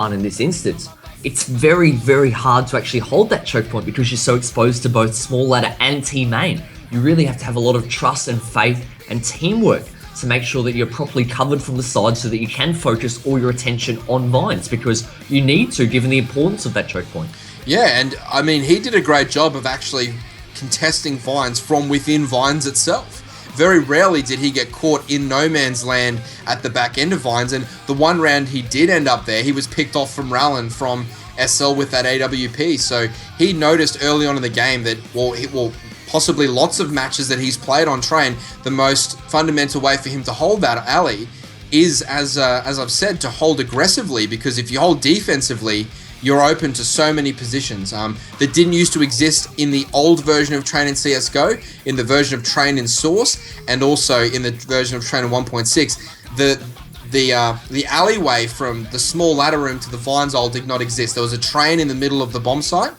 in this instance, it's very, very hard to actually hold that choke point because you're so exposed to both small ladder and team main. You really have to have a lot of trust and faith and teamwork to make sure that you're properly covered from the side so that you can focus all your attention on Vines, because you need to, given the importance of that choke point. Yeah, and I mean, he did a great job of actually contesting Vines from within Vines itself. Very rarely did he get caught in no man's land at the back end of Vines, and the one round he did end up there, he was picked off from Rallen from SL with that AWP, so he noticed early on in the game that, possibly lots of matches that he's played on Train, the most fundamental way for him to hold that alley is, as I've said, to hold aggressively, because if you hold defensively, you're open to so many positions that didn't used to exist in the old version of Train in CSGO, in the version of Train in Source, and also in the version of Train in 1.6. The alleyway from the small ladder room to the Vines ult did not exist. There was a train in the middle of the bomb site,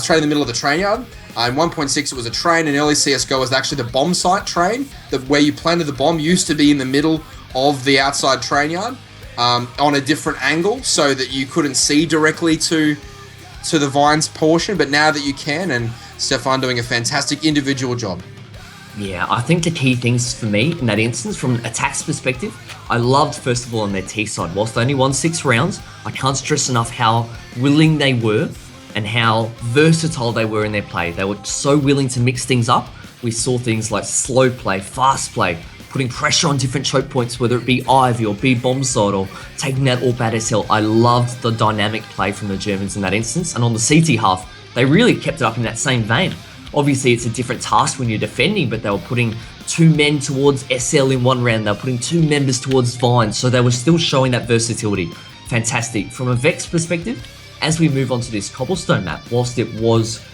train in the middle of the train yard. In 1.6 it was a train, and early CSGO was actually the bomb site train, where you planted the bomb used to be in the middle of the outside train yard. On a different angle so that you couldn't see directly to the Vines portion, but now that you can, and Stefan doing a fantastic individual job. Yeah, I think the key things for me in that instance, from an attacks perspective, I loved, first of all, on their T side. Whilst they only won 6 rounds, I can't stress enough how willing they were and how versatile they were in their play. They were so willing to mix things up. We saw things like slow play, fast play, putting pressure on different choke points, whether it be Ivy or be bomb side or taking out all bad SL. I loved the dynamic play from the Germans in that instance. And on the CT half, they really kept it up in that same vein. Obviously, it's a different task when you're defending, but they were putting 2 men towards SL in one round. They were putting 2 members towards Vine. So they were still showing that versatility. Fantastic. From a Vexed perspective, as we move on to this Cobblestone map, whilst it was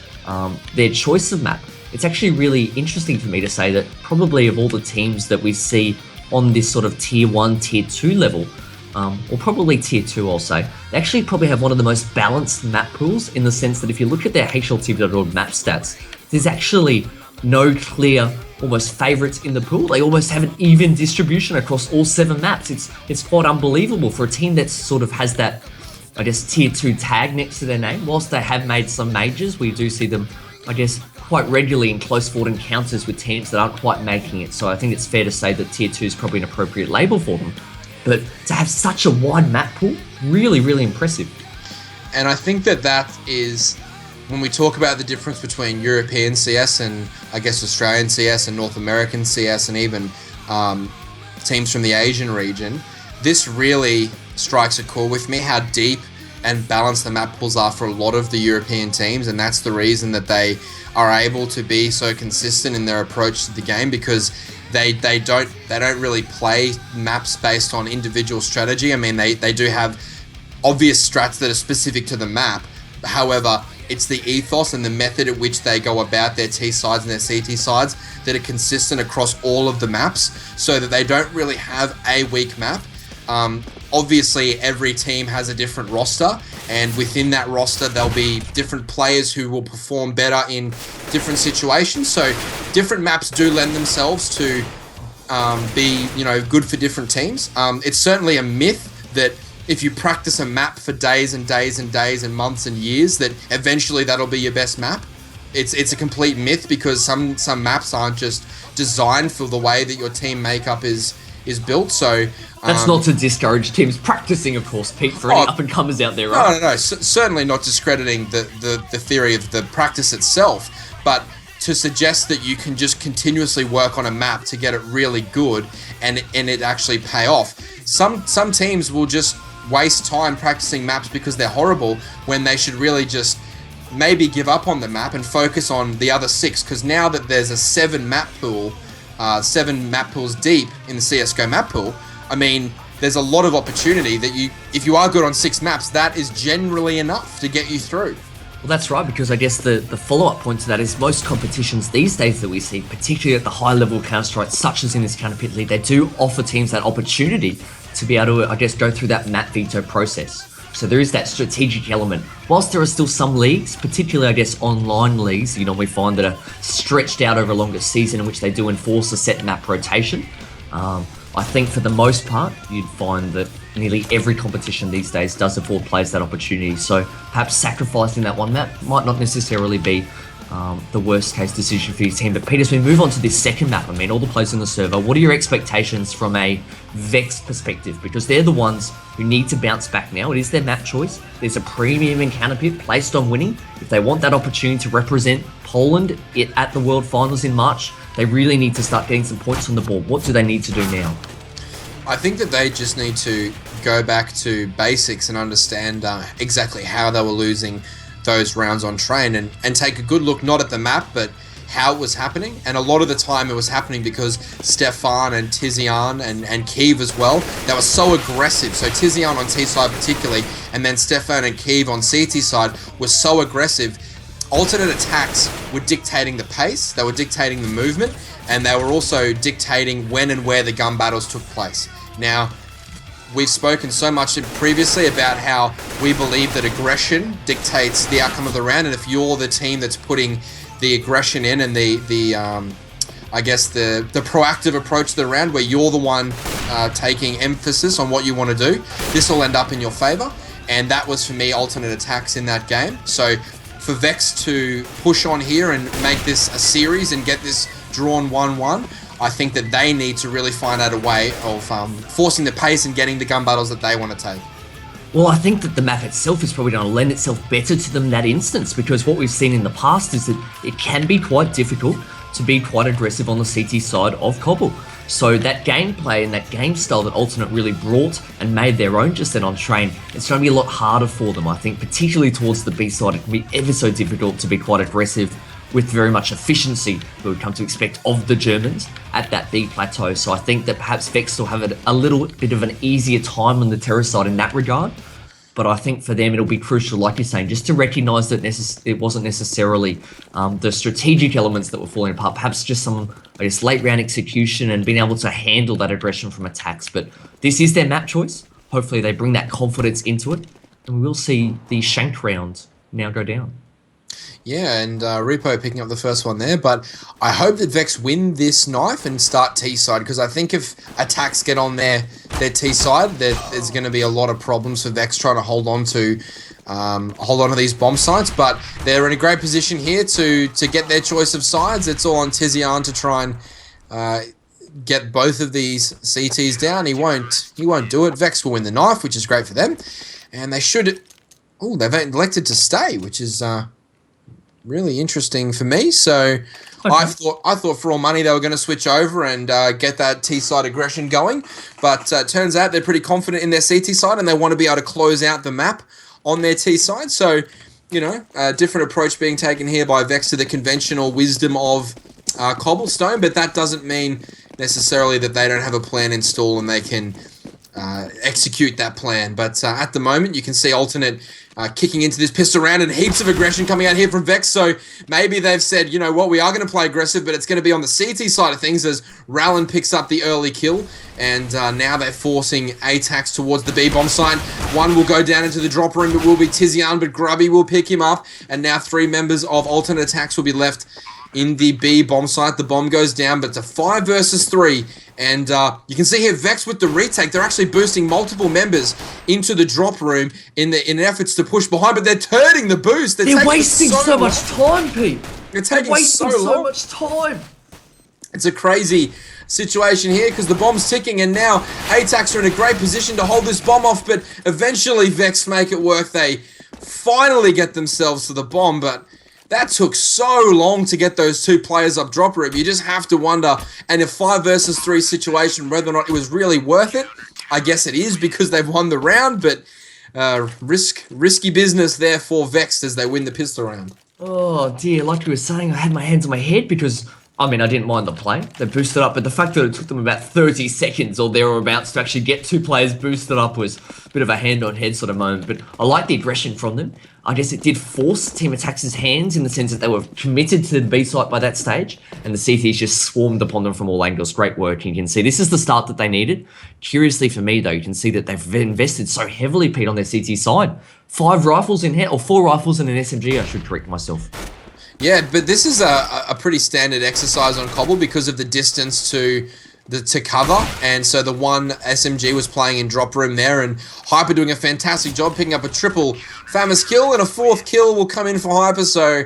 their choice of map, it's actually really interesting for me to say that probably of all the teams that we see on this sort of tier 1, tier 2 level, or probably tier 2 I'll say, they actually probably have one of the most balanced map pools, in the sense that if you look at their HLTV.org map stats, there's actually no clear almost favourites in the pool. They almost have an even distribution across all 7 maps. It's quite unbelievable for a team that sort of has that, I guess, tier 2 tag next to their name. Whilst they have made some majors, we do see them, I guess, quite regularly in close fought encounters with teams that aren't quite making it. So I think it's fair to say that tier 2 is probably an appropriate label for them. But to have such a wide map pool, really, really impressive. And I think that is, when we talk about the difference between European CS and, I guess, Australian CS and North American CS, and even teams from the Asian region, this really strikes a chord with me, how deep and balanced the map pools are for a lot of the European teams, and that's the reason that they are able to be so consistent in their approach to the game, because they don't really play maps based on individual strategy. I mean, they do have obvious strats that are specific to the map. However, it's the ethos and the method at which they go about their T sides and their CT sides that are consistent across all of the maps, so that they don't really have a weak map. Obviously, every team has a different roster, and within that roster, there'll be different players who will perform better in different situations. So different maps do lend themselves to be, good for different teams. It's certainly a myth that if you practice a map for days and days and days and months and years, that eventually that'll be your best map. It's a complete myth, because some maps aren't just designed for the way that your team makeup is built. So that's not to discourage teams practicing, of course, Pete, for any up-and-comers out there, right? No. Certainly not discrediting the theory of the practice itself, but to suggest that you can just continuously work on a map to get it really good and it actually pay off. Some teams will just waste time practicing maps because they're horrible, when they should really just maybe give up on the map and focus on the other 6, because now that there's a 7 map pools deep in the CSGO map pool, I mean, there's a lot of opportunity that if you are good on 6 maps, that is generally enough to get you through. Well, that's right, because I guess the follow-up point to that is most competitions these days that we see, particularly at the high level of Counter-Strike, such as in this CounterPit League, they do offer teams that opportunity to be able to, I guess, go through that map veto process. So there is that strategic element. Whilst there are still some leagues, particularly, I guess, online leagues, we find that are stretched out over a longer season in which they do enforce a set map rotation. I think for the most part, you'd find that nearly every competition these days does afford players that opportunity. So perhaps sacrificing that one map might not necessarily be the worst case decision for your team. But Pete, as we move on to this second map, I mean, all the players in the server, what are your expectations from a Vexed perspective? Because they're the ones who need to bounce back now. It is their map choice. There's a premium in CounterPit placed on winning. If they want that opportunity to represent Poland at the World Finals in March, they really need to start getting some points on the board. What do they need to do now? I think that they just need to go back to basics and understand exactly how they were losing those rounds on train and take a good look, not at the map, but how it was happening. And a lot of the time it was happening because Stefan and Tizian and Kiev as well, they were so aggressive. So Tizian on T side particularly, and then Stefan and Kiev on CT side were so aggressive. Alternate attacks were dictating the pace, they were dictating the movement, and they were also dictating when and where the gun battles took place. Now, we've spoken so much previously about how we believe that aggression dictates the outcome of the round, and if you're the team that's putting the aggression in and the I guess the proactive approach to the round, where you're the one taking emphasis on what you want to do, this will end up in your favor. And that was for me alternate attacks in that game. So for Vex to push on here and make this a series and get this drawn 1-1, I think that they need to really find out a way of forcing the pace and getting the gun battles that they want to take. Well, I think that the map itself is probably going to lend itself better to them in that instance, because what we've seen in the past is that it can be quite difficult to be quite aggressive on the CT side of Cobble. So that gameplay and that game style that Alternate really brought and made their own just then on train, it's going to be a lot harder for them. I think particularly towards the B side, it can be ever so difficult to be quite aggressive with very much efficiency that we've come to expect of the Germans at that B plateau. So I think that perhaps Vex will have a little bit of an easier time on the Terror side in that regard. But I think for them it'll be crucial, like you're saying, just to recognise that it wasn't necessarily the strategic elements that were falling apart. Perhaps just some, I guess, late round execution and being able to handle that aggression from attacks. But this is their map choice. Hopefully they bring that confidence into it, and we will see the shanked round now go down. Yeah, and Repo picking up the first one there, but I hope that Vex win this knife and start T side, because I think if attacks get on their T side, there's going to be a lot of problems for Vex trying to hold on to these bomb sites. But they're in a great position here to get their choice of sides. It's all on Tizian to try and get both of these CTs down. He won't do it. Vex will win the knife, which is great for them, and they should. Oh, they've elected to stay, which is really interesting for me. So okay. I thought for all money they were going to switch over and get that T side aggression going, but turns out they're pretty confident in their CT side and they want to be able to close out the map on their T side. So, you know, a different approach being taken here by Vex to the conventional wisdom of Cobblestone, but that doesn't mean necessarily that they don't have a plan installed and they can execute that plan. But at the moment, you can see Alternate kicking into this pistol round and heaps of aggression coming out here from Vex. So maybe they've said, you know what, we are going to play aggressive, but it's going to be on the CT side of things as Rallen picks up the early kill. And now they're forcing ATACs towards the B-bomb site. One will go down into the drop room. It will be Tizian, but Grubby will pick him up. And now 3 members of Alternate Attacks will be left in the B bomb site. The bomb goes down, but it's a 5 versus 3. And you can see here Vex with the retake. They're actually boosting multiple members into the drop room in efforts to push behind, but they're turning the boost. They're wasting so much time, Pete. They're wasting so much time. It's a crazy situation here because the bomb's ticking, and now ATACs are in a great position to hold this bomb off, but eventually Vex make it work. They finally get themselves to the bomb, but that took so long to get those 2 players up drop room. You just have to wonder, and a 5 versus 3 situation, whether or not it was really worth it. I guess it is because they've won the round, but risky business there for Vexed as they win the pistol round. Oh dear, like you were saying, I had my hands on my head because, I mean, I didn't mind the play. They boosted up, but the fact that it took them about 30 seconds or thereabouts to actually get 2 players boosted up was a bit of a hand-on-head sort of moment. But I like the aggression from them. I guess it did force Team Attacks' hands in the sense that they were committed to the B site by that stage, and the CTs just swarmed upon them from all angles. Great work. You can see this is the start that they needed. Curiously for me, though, you can see that they've invested so heavily, Pete, on their CT side. 5 rifles in hand, or 4 rifles and an SMG, I should correct myself. Yeah, but this is a pretty standard exercise on Cobble because of the distance to to cover, and so the one SMG was playing in drop room there, and Hyper doing a fantastic job picking up a triple famous kill, and a fourth kill will come in for Hyper, so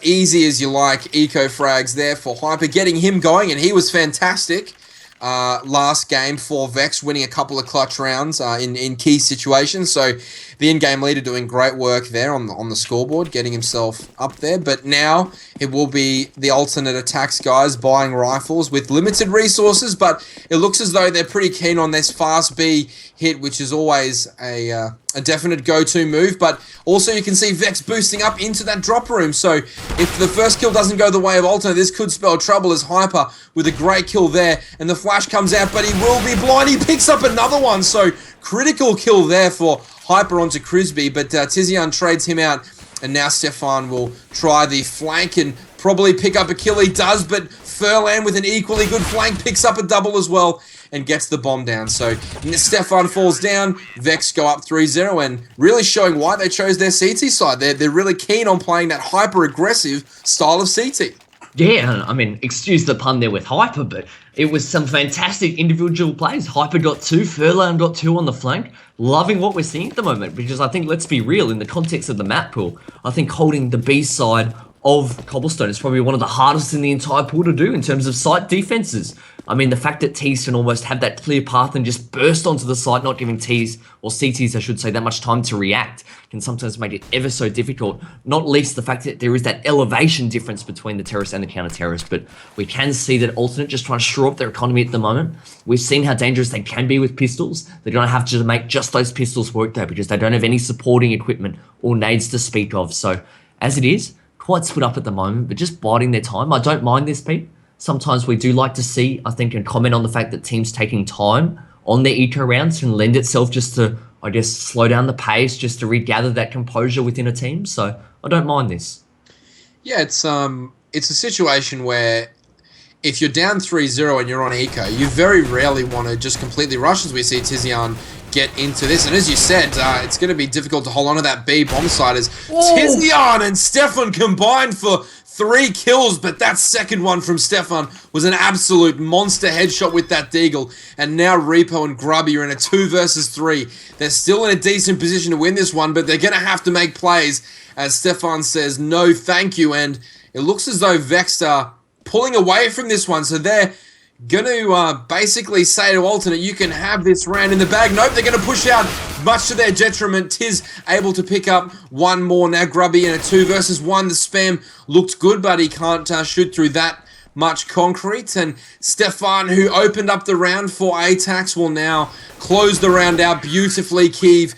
easy as you like eco frags there for Hyper, getting him going, and he was fantastic last game for Vexed, winning a couple of clutch rounds in key situations. So the in-game leader doing great work there on the scoreboard, getting himself up there. But now it will be the alternate attacks guys buying rifles with limited resources, but it looks as though they're pretty keen on this fast B hit, which is always a definite go-to move. But also you can see Vex boosting up into that drop room. So if the first kill doesn't go the way of alternate, this could spell trouble as Hyper with a great kill there. And the flash comes out, but he will be blind. He picks up another one. So critical kill there for Hyper onto Crisby, but Tizian trades him out, and now Stefan will try the flank and probably pick up a kill. He does, but Furlan with an equally good flank picks up a double as well and gets the bomb down. So Stefan falls down, Vex go up 3-0, and really showing why they chose their CT side. They're really keen on playing that hyper-aggressive style of CT. Yeah, I mean, excuse the pun there with Hyper, but it was some fantastic individual plays. Hyper got 2, Furlan got 2 on the flank. Loving what we're seeing at the moment, because I think, let's be real, in the context of the map pool, I think holding the B side of Cobblestone is probably one of the hardest in the entire pool to do in terms of site defenses. I mean, the fact that T's can almost have that clear path and just burst onto the site, not giving T's, or CTs I should say, that much time to react, can sometimes make it ever so difficult. Not least the fact that there is that elevation difference between the terrorist and the counter-terrorist, but we can see that alternate just trying to shore up their economy at the moment. We've seen how dangerous they can be with pistols. They're going to have to make just those pistols work though, because they don't have any supporting equipment or nades to speak of. So as it is, quite split up at the moment, but just biding their time. I don't mind this, Pete. Sometimes we do like to see, I think, and comment on the fact that teams taking time on their eco rounds can lend itself just to, I guess, slow down the pace, just to regather that composure within a team. So I don't mind this. Yeah, it's a situation where if you're down 3-0 and you're on eco, you very rarely want to just completely rush, as we see Tizian get into this. And as you said, it's going to be difficult to hold on to that B bomb side as Tizian and Stefan combined for 3 kills, but that second one from Stefan was an absolute monster headshot with that deagle. And now Repo and Grubby are in a 2 versus 3. They're still in a decent position to win this one, but they're going to have to make plays, as Stefan says, no thank you. And it looks as though Vexed are pulling away from this one, so they're going to basically say to alternate, you can have this round in the bag. Nope, they're going to push out, much to their detriment. Tiz able to pick up one more. Now Grubby in a 2 versus 1. The spam looked good, but he can't shoot through that much concrete. And Stefan, who opened up the round for ATAX, will now close the round out beautifully. Kiev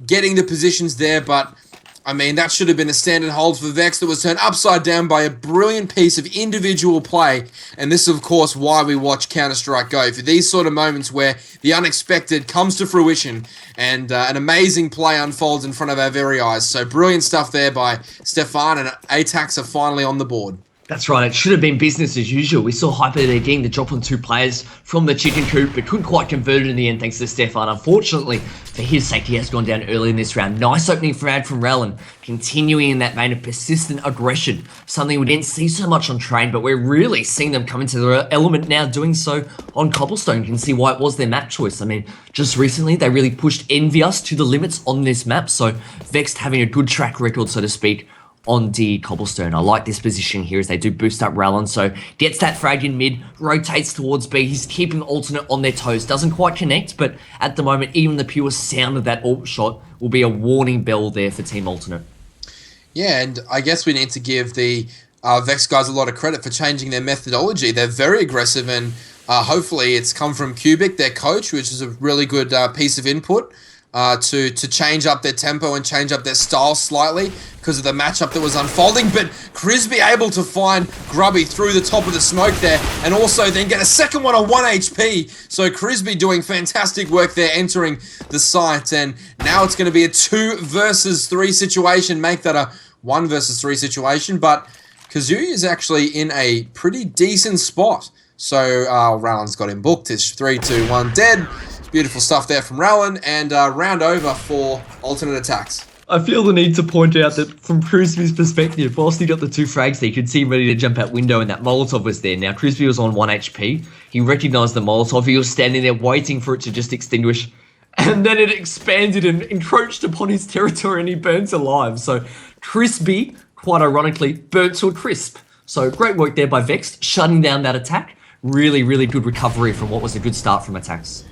getting the positions there, but I mean, that should have been a standard hold for Vex that was turned upside down by a brilliant piece of individual play. And this is, of course, why we watch Counter-Strike Go. For these sort of moments where the unexpected comes to fruition and an amazing play unfolds in front of our very eyes. So brilliant stuff there by Stefan, and ATAX are finally on the board. That's right, it should have been business as usual. We saw Hyper there getting the drop on 2 players from the chicken coop, but couldn't quite convert it in the end thanks to Stefan. Unfortunately, for his sake, he has gone down early in this round. Nice opening frag from Rellin, continuing in that vein of persistent aggression, something we didn't see so much on Train, but we're really seeing them come into their element now, doing so on Cobblestone. You can see why it was their map choice. I mean, just recently, they really pushed Envious to the limits on this map, so Vexed having a good track record, so to speak, on the Cobblestone. I like this position here as they do boost up Rallon. So gets that frag in mid, rotates towards B. He's keeping alternate on their toes. Doesn't quite connect, but at the moment, even the pure sound of that AWP shot will be a warning bell there for Team Alternate. Yeah, and I guess we need to give the Vex guys a lot of credit for changing their methodology. They're very aggressive, and hopefully it's come from Cubic, their coach, which is a really good piece of input. To change up their tempo and change up their style slightly because of the matchup that was unfolding. But Crisby able to find Grubby through the top of the smoke there, and also then get a second one on 1 HP. So Crisby doing fantastic work there, entering the site, and now it's going to be a 2 versus 3 situation, make that a 1 versus 3 situation. But Kazuya is actually in a pretty decent spot. So Rallon's got him booked. It's 3, 2, 1 dead. Beautiful stuff there from Rallon, and round over for alternate attacks. I feel the need to point out that from Crispy's perspective, whilst he got the two frags there, you could see him ready to jump out window and that Molotov was there. Now, Crispy was on 1 HP. He recognised the Molotov. He was standing there waiting for it to just extinguish. And then it expanded and encroached upon his territory and he burns alive. So Crispy, quite ironically, burnt to a crisp. So great work there by Vexed, shutting down that attack. Really, really good recovery from what was a good start from attacks.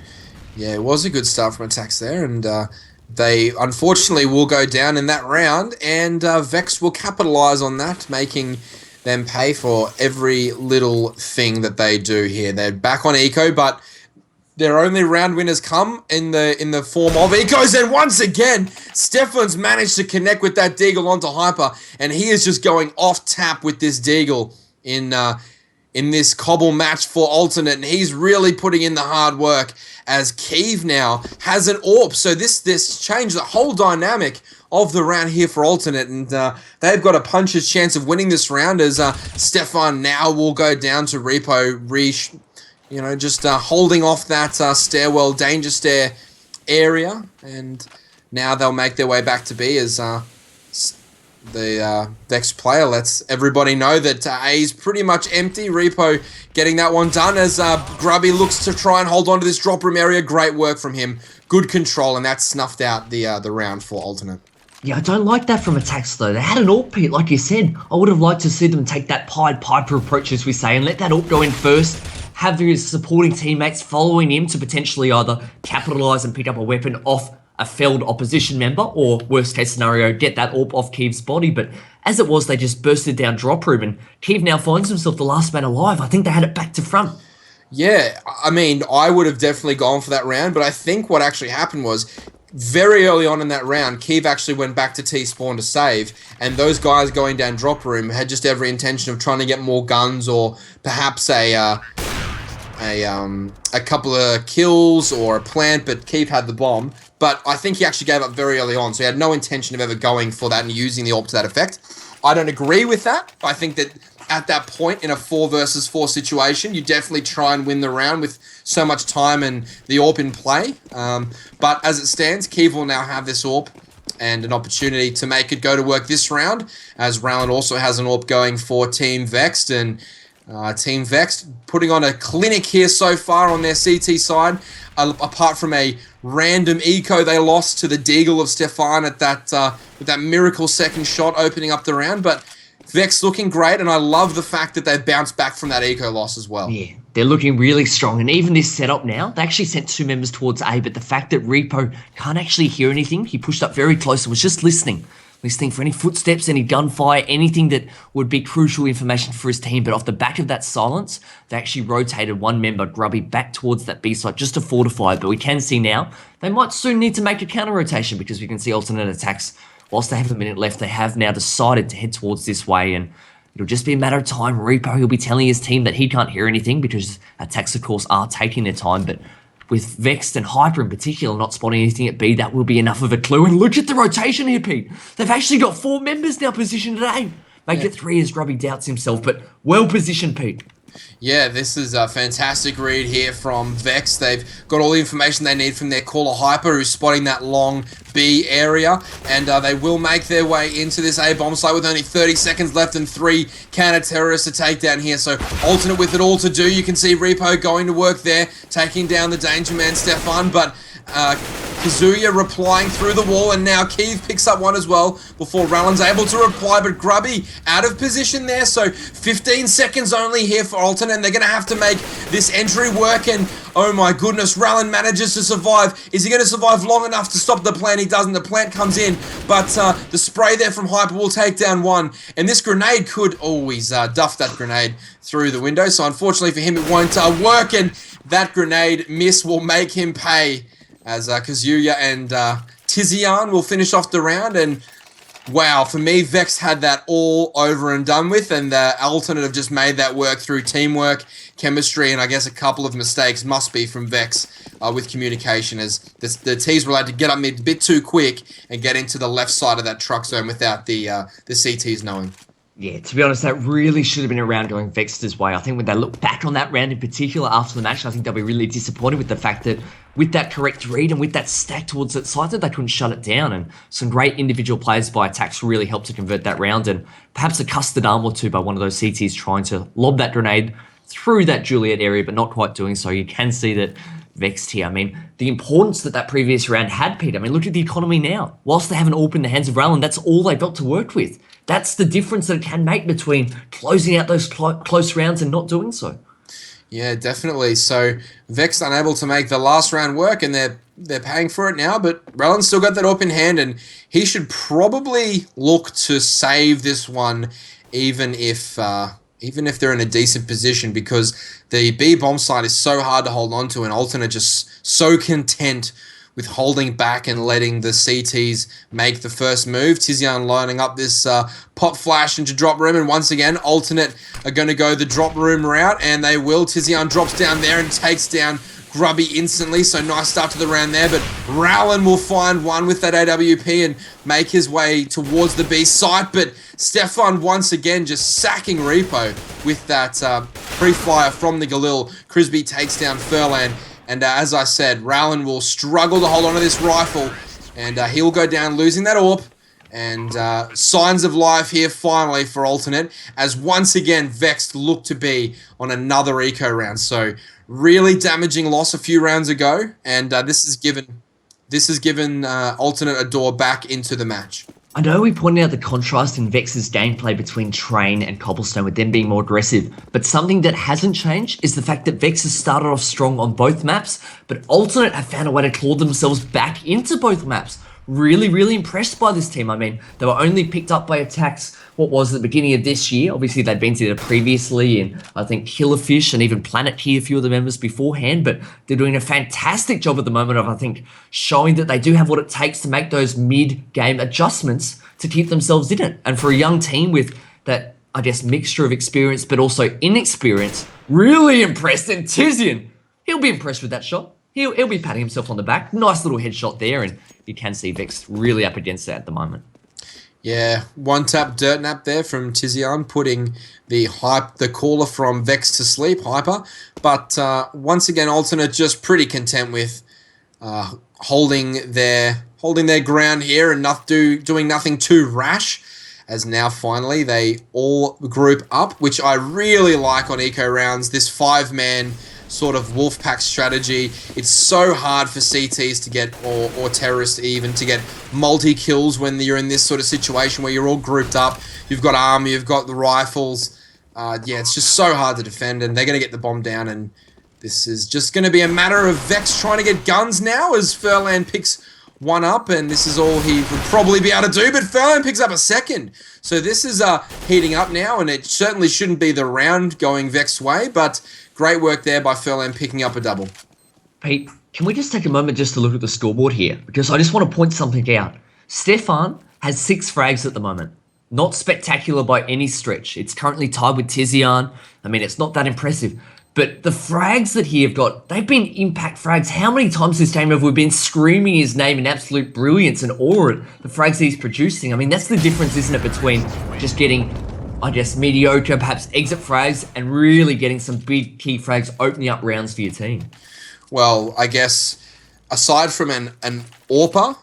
Yeah, it was a good start from attacks there, and they unfortunately will go down in that round, and Vex will capitalise on that, making them pay for every little thing that they do here. They're back on Eco, but their only round winners come in the form of Ecos, and once again, Stefan's managed to connect with that Deagle onto Hyper, and he is just going off tap with this Deagle in this cobble match for Alternate, and he's really putting in the hard work as Keeve now has an AWP. So this changed the whole dynamic of the round here for Alternate, and they've got a puncher's chance of winning this round as Stefan now will go down to Repo, just holding off that stairwell danger stair area, and now they'll make their way back to B as the Vexed player lets everybody know that A is pretty much empty. Repo getting that one done as Grubby looks to try and hold on to this drop room area. Great work from him. Good control, and that snuffed out the round for Alternate. Yeah, I don't like that from attacks, though. They had an AWP pit, like you said. I would have liked to see them take that Pied Piper approach, as we say, and let that AWP go in first, have his supporting teammates following him to potentially either capitalise and pick up a weapon off a felled opposition member, or worst case scenario, get that AWP off Keeve's body. But as it was, they just bursted down drop room, and Keeve now finds himself the last man alive. I think they had it back to front. Yeah, I mean, I would have definitely gone for that round, but I think what actually happened was very early on in that round, Keeve actually went back to T-spawn to save, and those guys going down drop room had just every intention of trying to get more guns or perhaps a couple of kills or a plant, but Keeve had the bomb. But I think he actually gave up very early on, so he had no intention of ever going for that and using the AWP to that effect. I don't agree with that. I think that at that point in a 4 versus 4 situation, you definitely try and win the round with so much time and the AWP in play. But as it stands, Keeve will now have this AWP and an opportunity to make it go to work this round, as Rowland also has an AWP going for Team Vexed, and Team Vexed putting on a clinic here so far on their CT side, apart from a random eco they lost to the Deagle of Stefan at that with that miracle second shot opening up the round. But Vex looking great, and I love the fact that they've bounced back from that eco loss as well. Yeah, they're looking really strong, and even this setup now, they actually sent 2 members towards A, but the fact that Repo can't actually hear anything, he pushed up very close and was just listening for any footsteps, any gunfire, anything that would be crucial information for his team. But off the back of that silence, they actually rotated 1 member, Grubby, back towards that B site just to fortify it. But we can see now they might soon need to make a counter rotation, because we can see alternate attacks. Whilst they have a minute left, they have now decided to head towards this way, and it'll just be a matter of time. Repo, he'll be telling his team that he can't hear anything, because attacks, of course, are taking their time. But with Vexed and Hyper in particular not spotting anything at B, that will be enough of a clue. And look at the rotation here, Pete. They've actually got 4 members now positioned at A. Make it 3 as Grubby doubts himself, but well positioned, Pete. Yeah, this is a fantastic read here from Vex. They've got all the information they need from their caller Hyper, who's spotting that long B area, and they will make their way into this A bomb site with only 30 seconds left and 3 counter-terrorists to take down here. So Alternate with it all to do. You can see Repo going to work there, taking down the Danger Man Stefan, but Kazuya replying through the wall, and now Keeve picks up one as well before Rallen's able to reply, but Grubby out of position there, so 15 seconds only here for Alternate, and they're going to have to make this entry work, and oh my goodness, Rallen manages to survive. Is he going to survive long enough to stop the plant? He doesn't. The plant comes in, but the spray there from Hyper will take down one, and this grenade could always duff that grenade through the window, so unfortunately for him it won't work, and that grenade miss will make him pay, as Kazuya and Tizian will finish off the round. And wow, for me, Vex had that all over and done with, and the Alternate have just made that work through teamwork, chemistry, and I guess a couple of mistakes must be from Vex with communication, as the T's were allowed to get up mid a bit too quick and get into the left side of that truck zone without the CTs knowing. Yeah, to be honest, that really should have been a round going Vexed's way. I think when they look back on that round in particular after the match, I think they'll be really disappointed with the fact that with that correct read and with that stack towards that side, that they couldn't shut it down. And some great individual players by attacks really helped to convert that round. And perhaps a custard arm or two by one of those CTs trying to lob that grenade through that Juliet area, but not quite doing so. You can see that Vexed here. I mean, the importance that previous round had, Pete. I mean, look at the economy now. Whilst they haven't all been in the hands of Rowland, that's all they've got to work with. That's the difference that it can make between closing out those close rounds and not doing so. Yeah, definitely. So Vex unable to make the last round work, and they're paying for it now. But Rowland's still got that up in hand, and he should probably look to save this one, even if they're in a decent position, because the B bomb side is so hard to hold on to, and Alternate just so content with holding back and letting the CTs make the first move. Tizian lining up this pop flash into drop room, and once again, Alternate are going to go the drop room route, and they will. Tizian drops down there and takes down Grubby instantly, so nice start to the round there, but Rowland will find one with that AWP and make his way towards the B site, but Stefan once again just sacking Repo with that pre-fire from the Galil. Crisby takes down Furlan, and as I said, Rowland will struggle to hold on to this rifle, and he'll go down losing that AWP. And signs of life here finally for Alternate, as once again Vexed look to be on another eco round. So really damaging loss a few rounds ago, and this has given Alternate a door back into the match. I know we pointed out the contrast in Vex's gameplay between Train and Cobblestone with them being more aggressive, but something that hasn't changed is the fact that Vex has started off strong on both maps, but Alternate have found a way to claw themselves back into both maps. Really, really impressed by this team. I mean, they were only picked up by attacks, what was at the beginning of this year. Obviously, they'd been together previously in, I think, Killerfish and even Planet Key, a few of the members beforehand, but they're doing a fantastic job at the moment of, I think, showing that they do have what it takes to make those mid-game adjustments to keep themselves in it. And for a young team with that, I guess, mixture of experience, but also inexperience, really impressed. And Tizian, he'll be impressed with that shot. He'll be patting himself on the back. Nice little headshot there, and you can see Vex really up against that at the moment. Yeah, one tap dirt nap there from Tizian, putting the caller from Vex to sleep, Hyper. But once again, Alternate just pretty content with holding their ground here and doing nothing too rash. As now finally they all group up, which I really like on eco rounds. This 5-man sort of wolf pack strategy. It's so hard for CTs to get, or terrorists even, to get multi-kills when you're in this sort of situation where you're all grouped up. You've got armor, you've got the rifles. Yeah, it's just so hard to defend, and they're going to get the bomb down, and this is just going to be a matter of Vex trying to get guns now as Furlan picks one up, and this is all he would probably be able to do, but Furlan picks up a second. So this is heating up now, and it certainly shouldn't be the round going Vex's way, but great work there by Furlan picking up a double. Pete, can we just take a moment just to look at the scoreboard here? Because I just want to point something out. Stefan has 6 frags at the moment. Not spectacular by any stretch. It's currently tied with Tizian. I mean, it's not that impressive. But the frags that he have got, they've been impact frags. How many times this game have we been screaming his name in absolute brilliance and awe at the frags that he's producing? I mean, that's the difference, isn't it, between just getting, I guess, mediocre, perhaps exit frags, and really getting some big key frags opening up rounds for your team. Well, I guess, aside from an AWPer,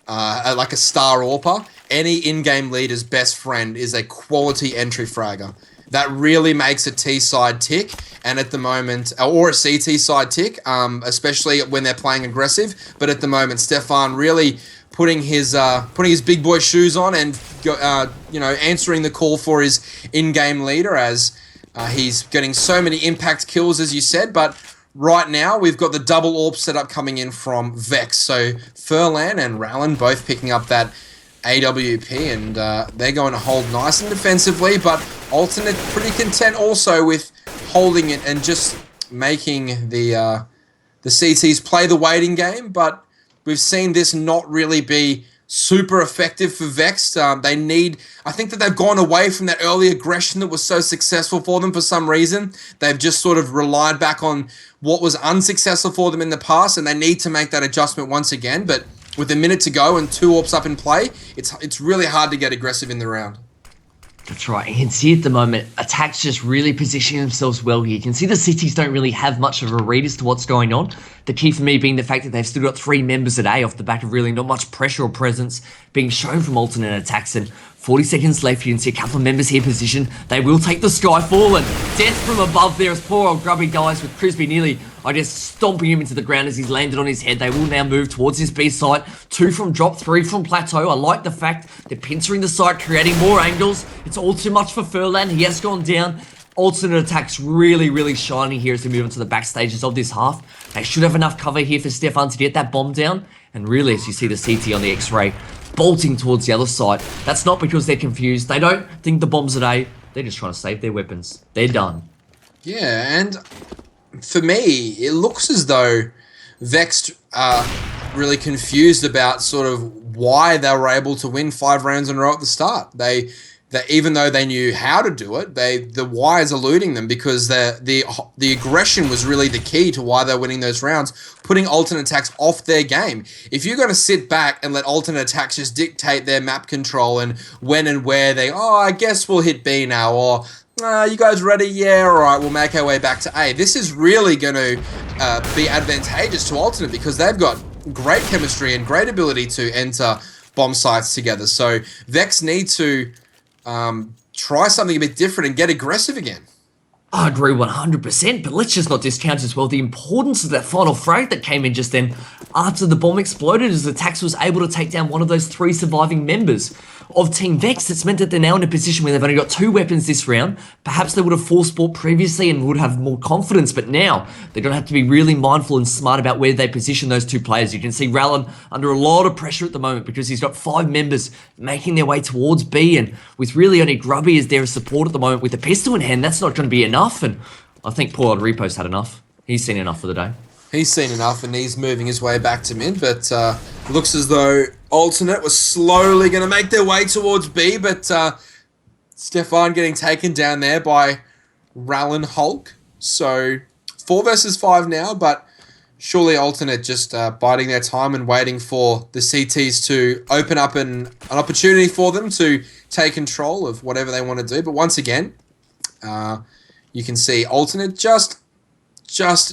like a star AWPer, any in-game leader's best friend is a quality entry fragger. That really makes a T side tick, and at the moment, or a CT side tick, especially when they're playing aggressive. But at the moment, Stefan really putting his big boy shoes on and answering the call for his in-game leader, as he's getting so many impact kills, as you said. But right now, we've got the double AWP setup coming in from Vex. So Furlan and Rowland both picking up that AWP, and they're going to hold nice and defensively, but Alternate pretty content also with holding it and just making the CTs play the waiting game. But we've seen this not really be super effective for Vex. I think that they've gone away from that early aggression that was so successful for them for some reason. They've just sort of relied back on what was unsuccessful for them in the past, and they need to make that adjustment once again. But with a minute to go and 2 AWPs up in play, it's really hard to get aggressive in the round. That's right. You can see at the moment, attacks just really positioning themselves well here. You can see the cities don't really have much of a read as to what's going on. The key for me being the fact that they've still got 3 members a day off the back of really not much pressure or presence being shown from alternate attacks. And 40 seconds left, you can see a couple of members here positioned. They will take the Skyfall, and death from above there as poor old Grubby dies with Crispy nearly, I guess, stomping him into the ground as he's landed on his head. They will now move towards his B site. 2 from drop, 3 from plateau. I like the fact they're pincering the site, creating more angles. It's all too much for Furlan. He has gone down. Alternate attacks really, really shining here as we move into the back stages of this half. They should have enough cover here for Stefan to get that bomb down. And really, as you see the CT on the X-ray bolting towards the other side, that's not because they're confused. They don't think the bomb's at A. They're just trying to save their weapons. They're done. Yeah, and for me, it looks as though Vexed are really confused about sort of why they were able to win 5 rounds in a row at the start. They even though they knew how to do it, the why is eluding them because the aggression was really the key to why they're winning those rounds, putting alternate attacks off their game. If you're going to sit back and let alternate attacks just dictate their map control and when and where I guess we'll hit B now, or you guys ready? Yeah, all right, we'll make our way back to A. This is really going to be advantageous to alternate because they've got great chemistry and great ability to enter bomb sites together. So Vex need to try something a bit different and get aggressive again. I agree 100%, but let's just not discount as well the importance of that final frag that came in just then after the bomb exploded, as the Tax was able to take down one of those 3 surviving members of Team Vex. It's meant that they're now in a position where they've only got 2 weapons this round. Perhaps they would have force bought previously and would have more confidence, but now they're going to have to be really mindful and smart about where they position those 2 players. You can see Rallon under a lot of pressure at the moment because he's got 5 members making their way towards B, and with really only Grubby as their support at the moment with a pistol in hand, that's not going to be enough, and I think poor old Repo's had enough. He's seen enough for the day. He's seen enough and he's moving his way back to mid, but looks as though alternate was slowly going to make their way towards B, but Stefan getting taken down there by Rallon Hulk. So 4 versus 5 now, but surely alternate just biding their time and waiting for the CTs to open up an opportunity for them to take control of whatever they want to do. But once again, you can see alternate just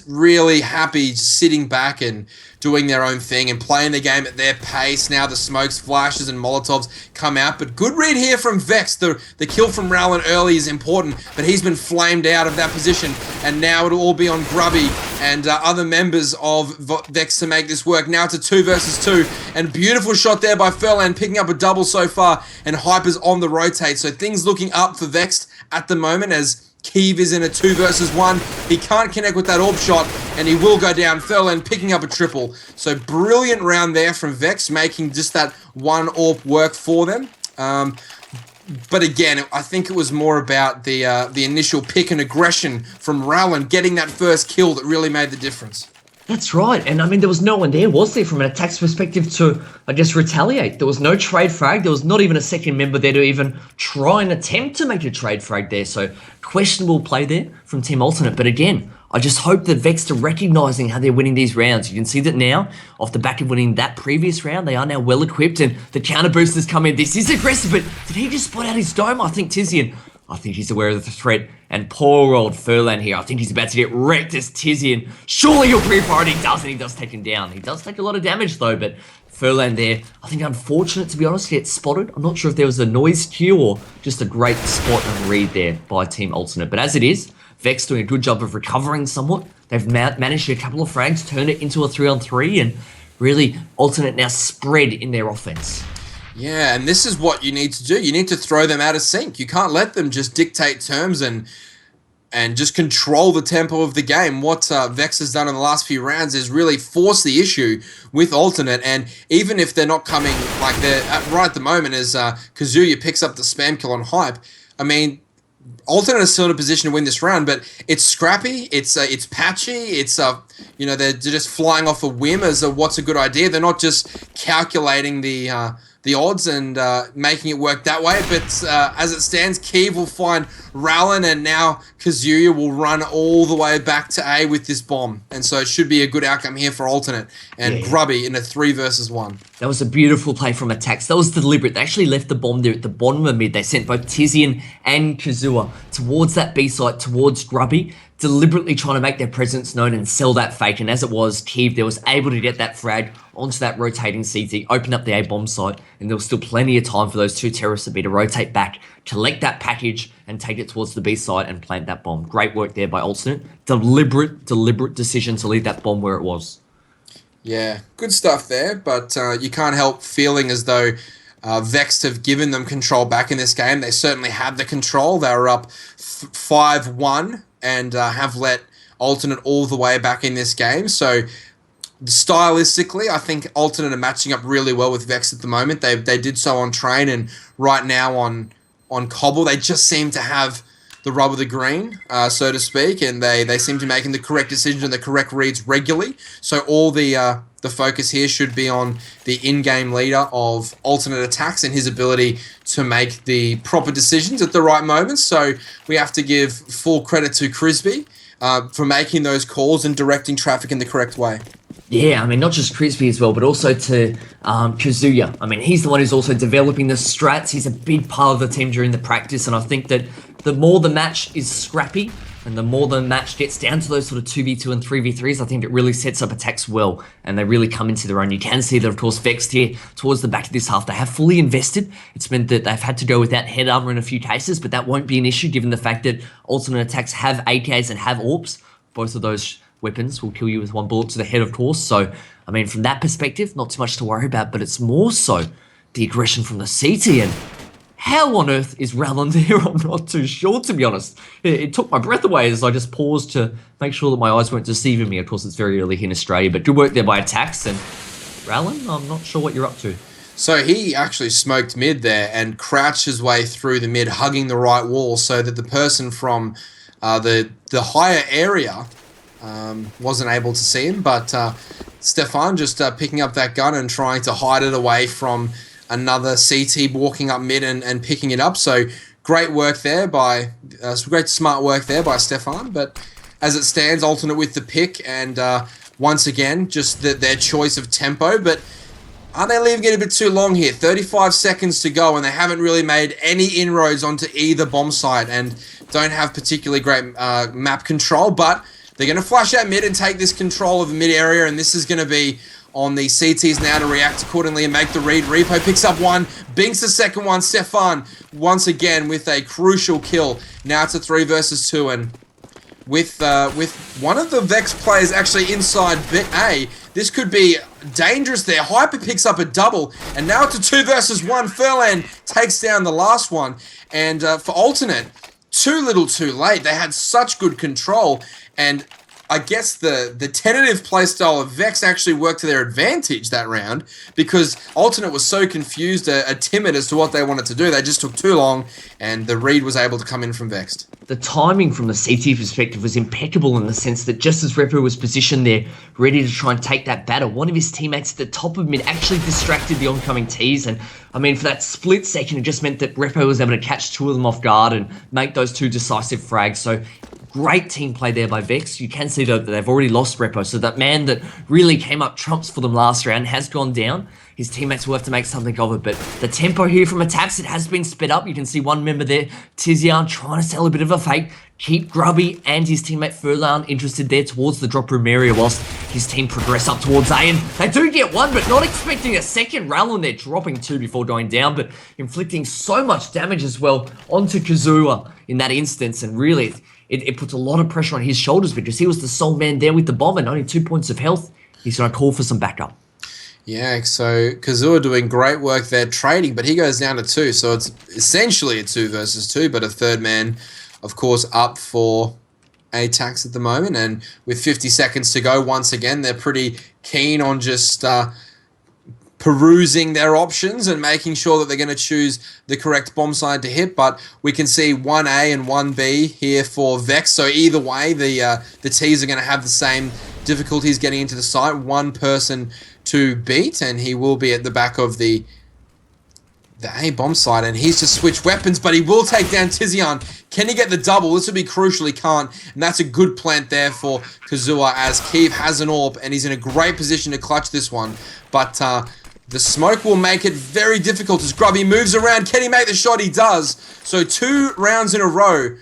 really happy sitting back and doing their own thing and playing the game at their pace. Now the smokes, flashes, and Molotovs come out. But good read here from Vex. The kill from Rowland early is important, but he's been flamed out of that position. And now it'll all be on Grubby and other members of Vex to make this work. Now it's a 2 versus 2. And beautiful shot there by Furlan, picking up a double so far. And Hyper's on the rotate. So things looking up for Vex at the moment as Keeve is in a 2 versus 1. He can't connect with that orb shot, and he will go down. Furlan picking up a triple. So brilliant round there from Vex, making just that 1 orb work for them. But again, I think it was more about the initial pick and aggression from Rowland getting that first kill that really made the difference. That's right, and I mean, there was no one there, was there, from an attack's perspective to, I guess, retaliate? There was no trade frag, there was not even a second member there to even try and attempt to make a trade frag there, so questionable play there from Team Alternate, but again, I just hope that Vexed are recognising how they're winning these rounds. You can see that now, off the back of winning that previous round, they are now well equipped, and the counter boosters come in. This is aggressive, but did he just spot out his dome? I think Tizian, I think he's aware of the threat. And poor old Furlan here, I think he's about to get wrecked as Tizian. Surely he'll pre-fire, and he does, and he does take him down. He does take a lot of damage though, but Furlan there, I think unfortunate to be honest, gets spotted. I'm not sure if there was a noise cue or just a great spot and read there by Team Alternate. But as it is, Vex doing a good job of recovering somewhat. They've managed a couple of frags, turned it into a 3-on-3, and really Alternate now spread in their offense. Yeah, and this is what you need to do. You need to throw them out of sync. You can't let them just dictate terms and just control the tempo of the game. What Vex has done in the last few rounds is really force the issue with Alternate, and even if they're not coming like they're right at the moment as Kazuya picks up the spam kill on Hype, I mean, Alternate is still in a position to win this round, but it's scrappy, it's patchy, it's they're just flying off a whim as what's a good idea. They're not just calculating the the odds and making it work that way. But as it stands, Kiev will find Rallin, and now Kazuya will run all the way back to A with this bomb. And so it should be a good outcome here for Alternate and Grubby in a 3 versus 1. That was a beautiful play from Attacks. That was deliberate. They actually left the bomb there at the bottom of mid. They sent both Tizian and Kazuya towards that B site, towards Grubby, deliberately trying to make their presence known and sell that fake. And as it was, Kiev there was able to get that frag onto that rotating CT, open up the A bomb site, and there was still plenty of time for those 2 terrorists to be to rotate back, collect that package, and take it towards the B site and plant that bomb. Great work there by Alternate. Deliberate decision to leave that bomb where it was. Yeah, good stuff there, but you can't help feeling as though Vexed have given them control back in this game. They certainly had the control. They were up 5-1 and have let Alternate all the way back in this game. So stylistically, I think Alternate are matching up really well with Vexed at the moment. They did so on train, and right now on Cobble, they just seem to have the rub of the green, so to speak, and they seem to be making the correct decisions and the correct reads regularly. So all the focus here should be on the in-game leader of Alternate Attacks and his ability to make the proper decisions at the right moments. So we have to give full credit to Crisby for making those calls and directing traffic in the correct way. Yeah, I mean, not just Crispy as well, but also to Kazuya. I mean, he's the one who's also developing the strats. He's a big part of the team during the practice, and I think that the more the match is scrappy and the more the match gets down to those sort of 2v2 and 3v3s, I think it really sets up Attacks well, and they really come into their own. You can see that, of course, Vexed here, towards the back of this half, they have fully invested. It's meant that they've had to go without head armor in a few cases, but that won't be an issue given the fact that Alternate Attacks have AKs and have AWPs. Both of those weapons will kill you with 1 bullet to the head, of course. So, I mean, from that perspective, not too much to worry about, but it's more so the aggression from the CT, and how on earth is Rallin there? I'm not too sure, to be honest. It took my breath away as I just paused to make sure that my eyes weren't deceiving me. Of course, it's very early here in Australia, but good work there by Attacks. And Rallin, I'm not sure what you're up to. So he actually smoked mid there and crouched his way through the mid, hugging the right wall so that the person from the higher area wasn't able to see him. But Stefan just picking up that gun and trying to hide it away from another CT walking up mid and picking it up. So great work there by great smart work there by Stefan. But as it stands, Alternate with the pick, and once again just their choice of tempo. But are they leaving it a bit too long here? 35 seconds to go, and they haven't really made any inroads onto either bomb site and don't have particularly great map control. But they're going to flush out mid and take this control of the mid area, and this is going to be on the CTs now to react accordingly and make the read. Repo picks up 1, binks the second one. Stefan once again with a crucial kill. Now it's a 3 versus 2, and with one of the Vex players actually inside bit A, this could be dangerous there. Hyper picks up a double, and now it's a 2 versus 1. Furlan takes down the last one, and for Alternate, too little too late. They had such good control, and I guess the tentative playstyle of Vex actually worked to their advantage that round, because Alternate was so confused, timid as to what they wanted to do. They just took too long, and the read was able to come in from Vexed. The timing from the CT perspective was impeccable in the sense that just as Repo was positioned there, ready to try and take that battle, one of his teammates at the top of mid actually distracted the oncoming Ts, and I mean, for that split second, it just meant that Repo was able to catch 2 of them off guard and make those 2 decisive frags. So great team play there by Vex. You can see though that they've already lost Repo, so that man that really came up trumps for them last round has gone down. His teammates will have to make something of it, but the tempo here from Attacks, it has been sped up. You can see one member there, Tizian, trying to sell a bit of a fake, keep Grubby and his teammate Furlan interested there towards the drop room area whilst his team progress up towards A, and they do get 1, but not expecting a second. Rallin there dropping 2 before going down, but inflicting so much damage as well onto Kazuya in that instance, and really it puts a lot of pressure on his shoulders because he was the sole man there with the bomb and only 2 points of health. He's going to call for some backup. Yeah, so Kazuya doing great work there trading, but he goes down to 2, so it's essentially a 2 versus 2, but a third man, of course, up for Attacks at the moment, and with 50 seconds to go, once again, they're pretty keen on just perusing their options and making sure that they're going to choose the correct bomb side to hit. But we can see 1A and 1B here for Vex, so either way, the Ts are going to have the same difficulties getting into the site. One person to beat, and he will be at the back of the the A bomb side, and he's just switched weapons, but he will take down Tizian. Can he get the double? This would be crucial. He can't, and that's a good plant there for Kazua, as Keeve has an orb, and he's in a great position to clutch this one. But the smoke will make it very difficult as Grubby moves around. Can he make the shot? He does. So 2 rounds in a row,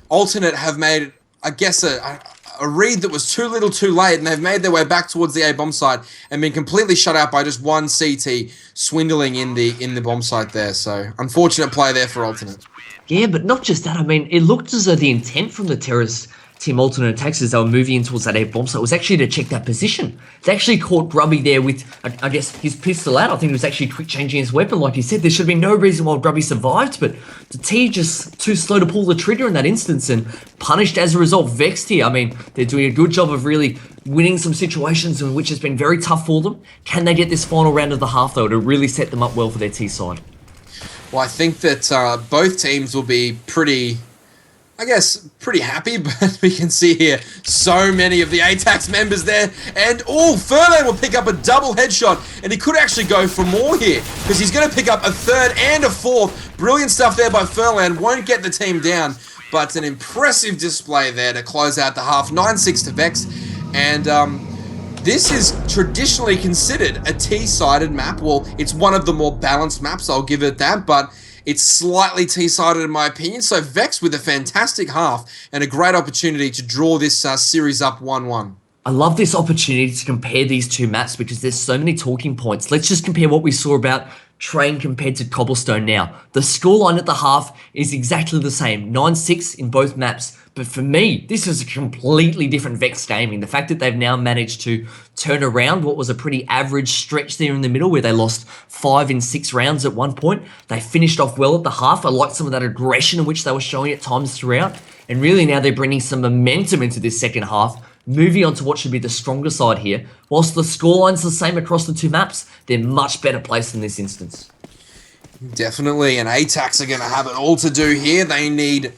Alternate have made, I guess, a read that was too little too late, and they've made their way back towards the A bomb site and been completely shut out by just one CT swindling in the bomb site there. So unfortunate play there for Alternate. Yeah, but not just that. I mean, it looked as though the intent from the terrorist team Alternate attacks as they were moving in towards that A bomb site was actually to check that position. They actually caught Grubby there with, I guess, his pistol out. I think it was actually quick changing his weapon. Like you said, there should have been no reason why Grubby survived, but the T just too slow to pull the trigger in that instance and punished as a result. Vexed here. I mean, they're doing a good job of really winning some situations in which has been very tough for them. Can they get this final round of the half, though, to really set them up well for their T side? Well, I think that both teams will be pretty happy, but we can see here so many of the ATAX members there, and Furlan will pick up a double headshot, and he could actually go for more here, because he's going to pick up a third and a fourth. Brilliant stuff there by Furlan, won't get the team down, but an impressive display there to close out the half. 9-6 to Vex, and this is traditionally considered a T-sided map. Well, it's one of the more balanced maps, I'll give it that, but it's slightly T-sided in my opinion. So Vex with a fantastic half and a great opportunity to draw this series up 1-1. I love this opportunity to compare these two maps because there's so many talking points. Let's just compare what we saw about Train compared to Cobblestone now. The scoreline at the half is exactly the same, 9-6 in both maps. But for me, this is a completely different Vex gaming. The fact that they've now managed to turn around what was a pretty average stretch there in the middle where they lost 5 in 6 rounds at one point. They finished off well at the half. I liked some of that aggression in which they were showing at times throughout. And really now they're bringing some momentum into this second half, moving on to what should be the stronger side here. Whilst the scoreline's the same across the two maps, they're much better placed in this instance. Definitely, and ATAX are going to have it all to do here. They need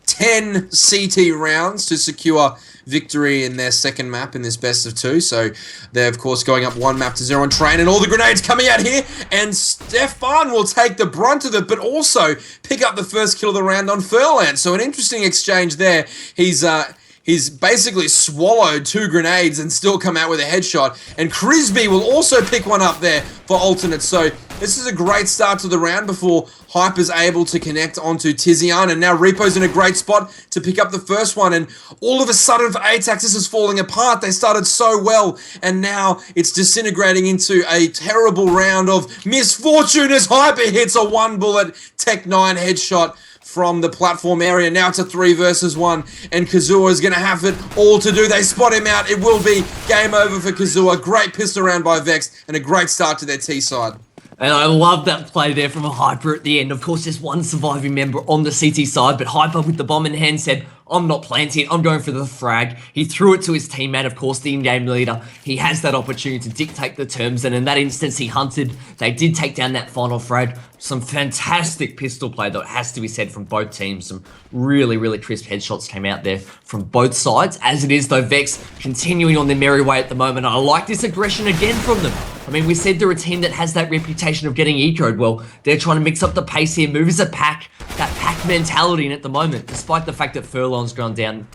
10 CT rounds to secure victory in their second map in this best of 2. So they're, of course, going up 1 map to 0 on Train, and all the grenades coming out here. And Stefan will take the brunt of it, but also pick up the first kill of the round on Furlan. So an interesting exchange there. He's basically swallowed 2 grenades and still come out with a headshot. And Crisby will also pick one up there for Alternate. So this is a great start to the round before Hyper's able to connect onto Tizian. And now Repo's in a great spot to pick up the first one. And all of a sudden for ATAX, this is falling apart. They started so well. And now it's disintegrating into a terrible round of misfortune as Hyper hits a 1-bullet Tech 9 headshot from the platform area. Now it's a 3 versus 1, and Kazua is going to have it all to do. They spot him out. It will be game over for Kazua. Great pistol round by Vex, and a great start to their T side. And I love that play there from a Hyper at the end. Of course, there's one surviving member on the CT side, but Hyper with the bomb in hand said, I'm not planting, I'm going for the frag. He threw it to his teammate, of course, the in-game leader. He has that opportunity to dictate the terms, and in that instance, he hunted. They did take down that final frag. Some fantastic pistol play, though, it has to be said, from both teams. Some really, really crisp headshots came out there from both sides. As it is, though, Vex continuing on their merry way at the moment. I like this aggression again from them. I mean, we said they're a team that has that reputation of getting ecoed. Well, they're trying to mix up the pace here, move as a pack, that pack mentality. And at the moment, despite the fact that Furlong's gone down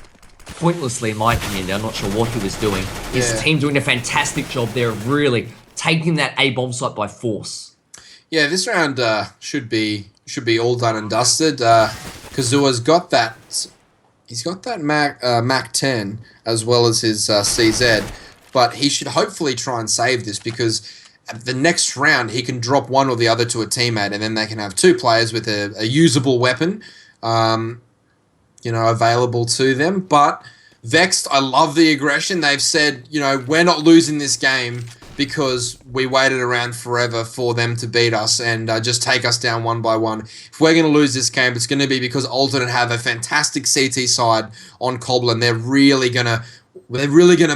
pointlessly, in my opinion, I'm not sure what he was doing. His team doing a fantastic job there of really taking that A bomb site by force. Yeah, this round should be all done and dusted. Kazua's got that. He's got that Mac 10 as well as his CZ, but he should hopefully try and save this, because at the next round he can drop one or the other to a teammate, and then they can have 2 players with a usable weapon, available to them. But Vexed, I love the aggression. They've said, we're not losing this game because we waited around forever for them to beat us and just take us down 1 by 1. If we're going to lose this game, it's going to be because Alternate have a fantastic CT side on Coblin. They're really going to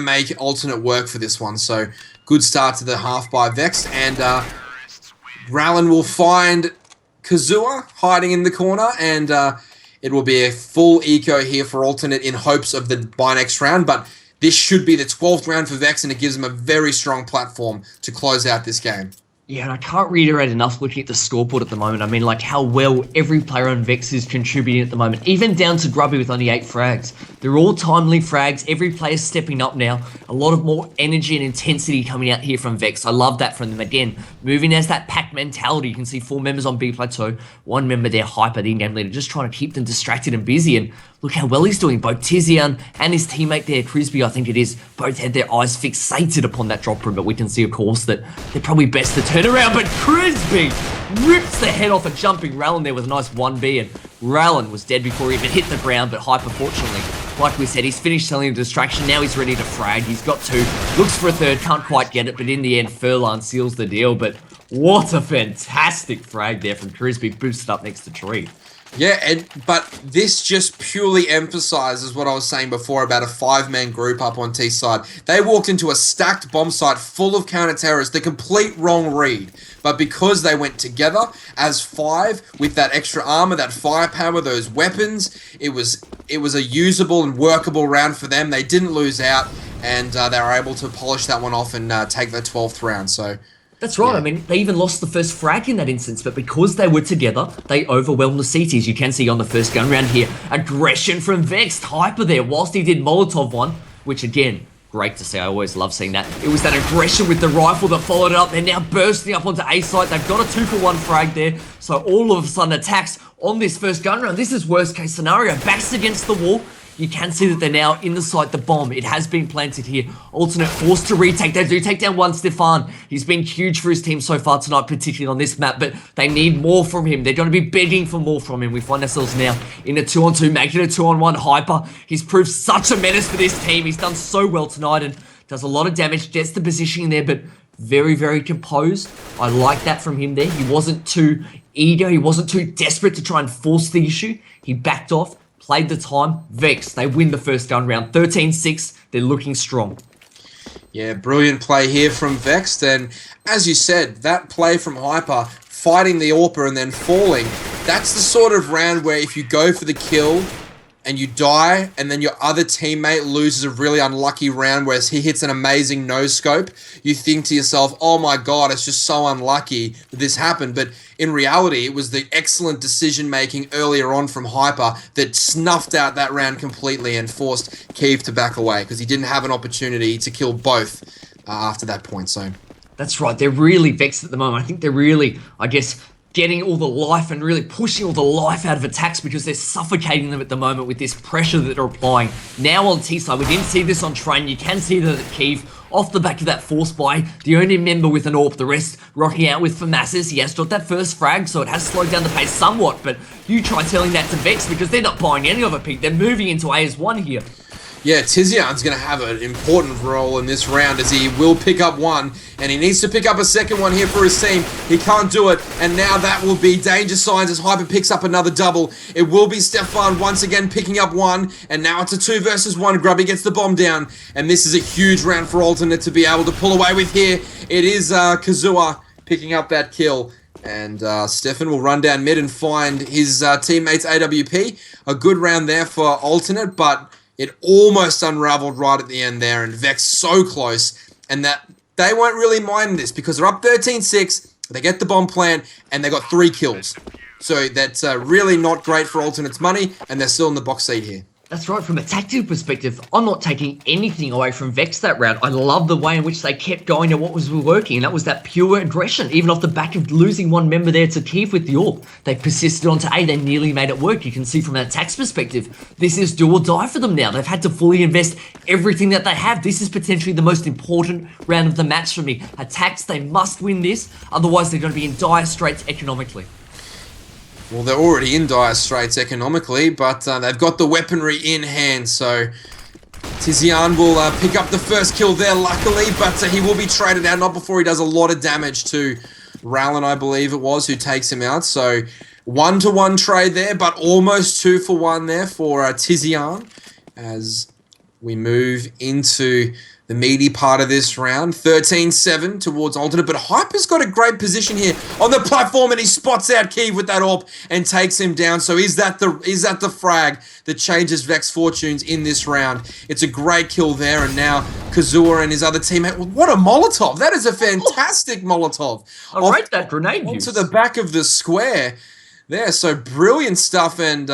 make Alternate work for this one. So good start to the half by Vex, and Rallen will find Kazua hiding in the corner, and it will be a full eco here for Alternate in hopes of the by next round. But this should be the 12th round for Vex, and it gives them a very strong platform to close out this game. Yeah, and I can't reiterate enough looking at the scoreboard at the moment. I mean, like how well every player on Vex is contributing at the moment, even down to Grubby with only 8 frags. They're all timely frags. Every player's stepping up now. A lot of more energy and intensity coming out here from Vex. I love that from them. Again, moving as that pack mentality. You can see 4 members on B Plateau, 1 member there, Hyper, the in-game leader, just trying to keep them distracted and busy. And look how well he's doing. Both Tizian and his teammate there, Crisby, I think it is, both had their eyes fixated upon that drop room. But we can see, of course, that they're probably best to turn around. But Crisby rips the head off a jumping Rallon there with a nice 1B. And Rallon was dead before he even hit the ground. But Hyper, fortunately, like we said, he's finished selling the distraction. Now he's ready to frag. He's got 2. Looks for a 3rd. Can't quite get it. But in the end, Furlan seals the deal. But what a fantastic frag there from Crisby. Boosted up next to Tree. Yeah, but this just purely emphasizes what I was saying before about a 5-man group up on T side. They walked into a stacked bomb site full of counter-terrorists, the complete wrong read. But because they went together as 5 with that extra armor, that firepower, those weapons, it was a usable and workable round for them. They didn't lose out, and they were able to polish that one off and take the 12th round. So. That's right. Yeah. I mean, they even lost the first frag in that instance, but because they were together, they overwhelmed the CTs. You can see on the first gun round here, aggression from Vexed. Hyper there, whilst he did Molotov one, which again, great to see. I always love seeing that. It was that aggression with the rifle that followed it up. They're now bursting up onto A site. They've got a 2-for-1 frag there. So all of a sudden attacks on this first gun round. This is worst case scenario. Backs against the wall. You can see that they're now in the site. The bomb, it has been planted here. Alternate forced to retake. They do take down one Stefan. He's been huge for his team so far tonight, particularly on this map, but they need more from him. They're going to be begging for more from him. We find ourselves now in a 2-on-2, making a 2-on-1 Hyper. He's proved such a menace for this team. He's done so well tonight and does a lot of damage, gets the positioning there, but very, very composed. I like that from him there. He wasn't too eager. He wasn't too desperate to try and force the issue. He backed off. Played the time. Vex, they win the first gun round. 13-6. They're looking strong. Yeah, brilliant play here from Vexed. And as you said, that play from Hyper, fighting the AWPer and then falling, that's the sort of round where if you go for the kill and you die and then your other teammate loses a really unlucky round where he hits an amazing no-scope, you think to yourself, oh my god, it's just so unlucky that this happened. But in reality, it was the excellent decision-making earlier on from Hyper that snuffed out that round completely and forced Kiev to back away because he didn't have an opportunity to kill both after that point. So that's right. They're really vexed at the moment. I think they're really, I guess, getting all the life and really pushing all the life out of attacks because they're suffocating them at the moment with this pressure that they're applying. Now on T-side, we didn't see this on Train. You can see that Kiev, off the back of that force buy, the only member with an AWP, the rest rocking out with FAMASs. He has got that first frag, so it has slowed down the pace somewhat, but you try telling that to Vex because they're not buying any of it, Pete. They're moving into A as 1 here. Yeah, Tizian's going to have an important role in this round as he will pick up one, and he needs to pick up a second one here for his team. He can't do it, and now that will be danger signs as Hyper picks up another double. It will be Stefan once again picking up one, and now it's a 2 versus 1. Grubby gets the bomb down, and this is a huge round for Alternate to be able to pull away with here. It is Kazua picking up that kill. And Stefan will run down mid and find his teammates AWP. A good round there for Alternate, but it almost unraveled right at the end there, and Vex so close, and that they won't really mind this because they're up 13-6, they get the bomb plant, and they got 3 kills. So that's really not great for Alternate's money, and they're still in the box seat here. That's right, from a tactical perspective, I'm not taking anything away from Vex that round. I love the way in which they kept going to what was working, and that was that pure aggression. Even off the back of losing one member there to Kiev with the AWP, they persisted onto A, they nearly made it work. You can see from an attacks perspective, this is do or die for them now. They've had to fully invest everything that they have. This is potentially the most important round of the match for me. Attacks, they must win this, otherwise they're going to be in dire straits economically. Well, they're already in dire straits economically, but they've got the weaponry in hand, so Tizian will pick up the first kill there, luckily, but he will be traded out, not before he does a lot of damage to Rallon, I believe it was, who takes him out. So 1-to-1 trade there, but almost 2-for-1 there for Tizian as we move into the meaty part of this round. 13-7 towards alternate, but Hyper's got a great position here on the platform, and he spots out Keeve with that AWP and takes him down. So is that the frag that changes Vexed fortunes in this round? It's a great kill there, and now Kazua and his other teammate. What a Molotov! That is a fantastic Molotov. I rate that grenade onto use. the back of the square there. So brilliant stuff, and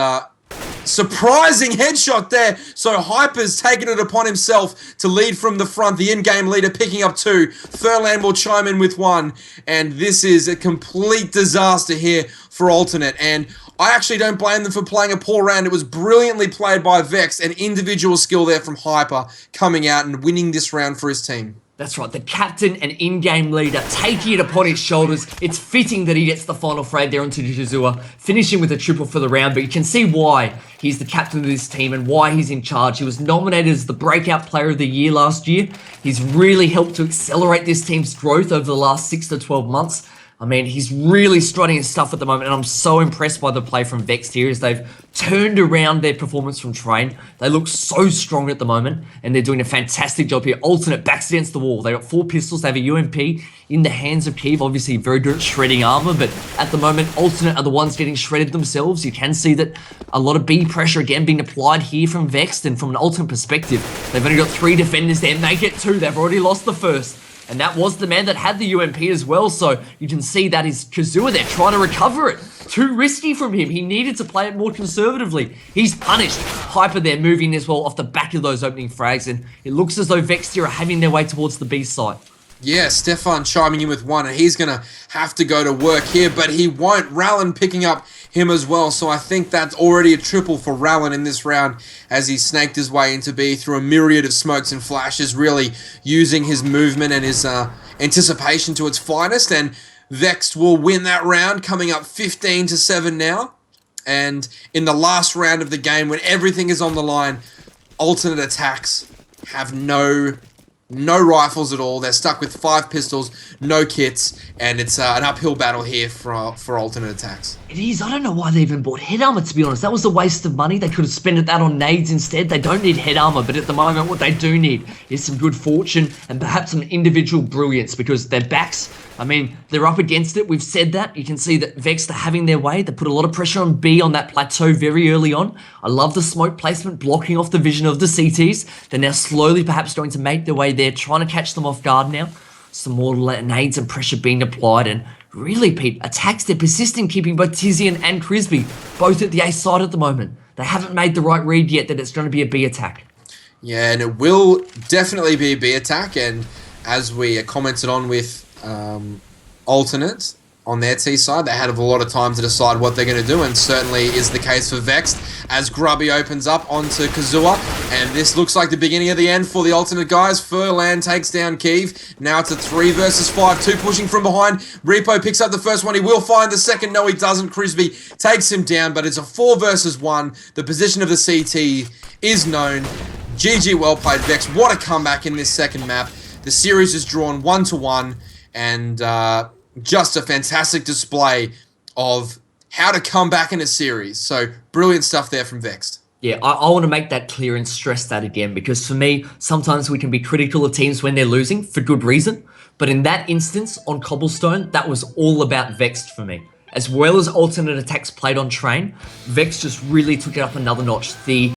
surprising headshot there. So Hyper's taken it upon himself to lead from the front. The in-game leader picking up 2. Furlan will chime in with 1. And this is a complete disaster here for Alternate. And I actually don't blame them for playing a poor round. It was brilliantly played by Vexed. An individual skill there from Hyper coming out and winning this round for his team. That's right, the captain and in-game leader taking it upon his shoulders. It's fitting that he gets the final frag there onto Kazua, finishing with a triple for the round, but you can see why he's the captain of this team and why he's in charge. He was nominated as the breakout player of the year last year. He's really helped to accelerate this team's growth over the last 6 to 12 months. I mean, he's really strutting his stuff at the moment, and I'm so impressed by the play from Vexed here as they've turned around their performance from Train. They look so strong at the moment, and they're doing a fantastic job here. Alternate backs against the wall. They got 4 pistols. They have a UMP in the hands of Keeve. Obviously, very good at shredding armor, but at the moment, Alternate are the ones getting shredded themselves. You can see that a lot of B pressure again being applied here from Vexed, and from an Alternate perspective, they've only got 3 defenders there, and they get 2. They've already lost the first. And that was the man that had the UMP as well, so you can see that is Kazua there trying to recover it. Too risky from him. He needed to play it more conservatively. He's punished. Hyper there moving as well off the back of those opening frags, and it looks as though Vexed here are having their way towards the B side. Yeah, Stefan chiming in with 1, and he's going to have to go to work here, but he won't. Rallen picking up him as well, so I think that's already a triple for Rallen in this round as he snaked his way into B through a myriad of smokes and flashes, really using his movement and his anticipation to its finest, and Vexed will win that round, coming up 15-7 now. And in the last round of the game, when everything is on the line, Alternate attacks have no rifles at all. They're stuck with 5 pistols, no kits, and it's an uphill battle here for Alternate attacks. It is. I don't know why they even bought head armor, to be honest. That was a waste of money. They could have spent that on nades instead. They don't need head armor, but at the moment, what they do need is some good fortune and perhaps some individual brilliance, because their backs, I mean, they're up against it. We've said that. You can see that Vexed are having their way. They put a lot of pressure on B on that plateau very early on. I love the smoke placement, blocking off the vision of the CTs. They're now slowly perhaps going to make their way there, trying to catch them off guard now. Some more nades and pressure being applied, and really, Pete, attacks, they're persistent, keeping both Tizian and Crisby both at the A side at the moment. They haven't made the right read yet that it's going to be a B attack. Yeah, and it will definitely be a B attack, and as we commented on with Alternate on their T side, they had a lot of time to decide what they're going to do, and certainly is the case for Vexed as Grubby opens up onto Kazua, and this looks like the beginning of the end for the Alternate guys. Furlan takes down Keeve. Now it's a 3 versus 5, 2 pushing from behind. Repo picks up the first one. He will find the second. No, he doesn't. Crisby takes him down, but it's a 4 versus 1. The position of the CT is known. GG, well played, Vexed. What a comeback in this second map. The series is drawn 1-1, and just a fantastic display of how to come back in a series. So brilliant stuff there from Vexed. Yeah, I want to make that clear and stress that again, because for me, sometimes we can be critical of teams when they're losing for good reason. But in that instance on Cobblestone, that was all about Vexed for me. As well as Alternate attacks played on Train, Vexed just really took it up another notch. The